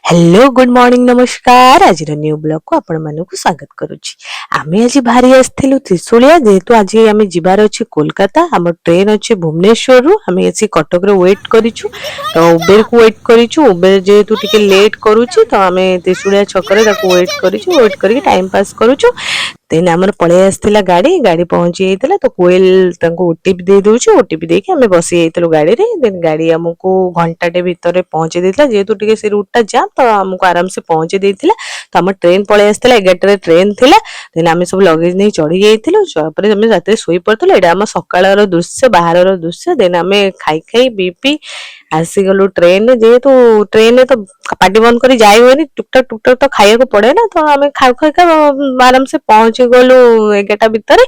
Hello good morning नमस्कार आज new blog को आपण मानक स्वागत करुच्ची। आमे आज बाहरी आसथिलु त्रिशूलिया जेहेतु आज आमे जिबार अछि कोलकाता हमर ट्रेन अछि भुवनेश्वर रु आमे एसी कटक रे वेट करिछु तो उबेर को वेट करिछु उबेर जेहेतु टिके लेट करूची तो आमे त्रिशूलिया छक रे ताको वेट करिछु वेट करके टाइम पास करूछु। देन आमर पळे आस्थिला गाड़ी गाड़ी पहुंची जाइतला तो कोयल तांको ओटीपी दे दोछु ओटीपी देके आमे बसी जाइतलु गाड़ी रे। देन गाड़ी हमको घंटाटे भितर पहुंची देइतला जेहेतु टिके से रूट टा जाम तो हमको आराम से पहुंची देइतला। तो हमर ट्रेन पळे आस्थिला 11 रे ट्रेन थिला। देन आमे सब लगेज नै चढ़ी जाइतलु तापर आमे राते सोई पड़तलु एडा हम सकाळर दृश्य बाहरर दृश्य। देन आमे खाई खाई बीपी आसी गलु ट्रेन जेहेतु ट्रेन तो पाटी बंद करी जाई होनी टुकटक तो खाइया को पड़े ना तो आमे खाऊ खाई का आराम से पहुंची गलु 11टा भितर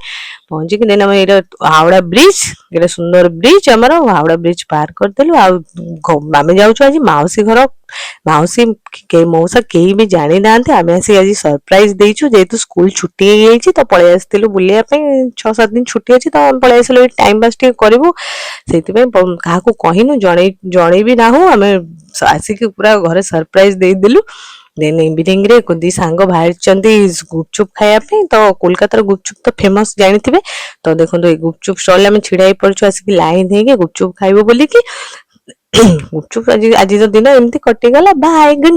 पहुंची के। देन आमे हावड़ा ब्रिज एटा सुंदर ब्रिज हमर हावड़ा ब्रिज पार कर देलु आमे जाउछु आज माउसी घर माउसी के मौसा केही भी जानी नांते आमे आसी आज सरप्राइज देइछु जेहेतु स्कूल छुट्टी हे जाइछि तो पळे आस्थिलु बुलिया पे 6-7 दिन छुट्टी अछि तो हम पळे आसिलु टाइम पास टे करिवु सेति पे काहा को कहिनु जणे भी नाहु आमे आसी के पूरा घरे सरप्राइज दे दिलु। देन इवनिंग रे दी सांग बाहर चंदी गुपचुप खाया पे तो कोलकाता गुपचुप तो फेमस जानिथिबे तो देखंतु ए गुपचुप स्टॉल में छिड़ाई पड़छु आसी लाइन हे के गुपचुप खाइबो बोली कि गुपचुप आज दिन एमती कटि गला बाय।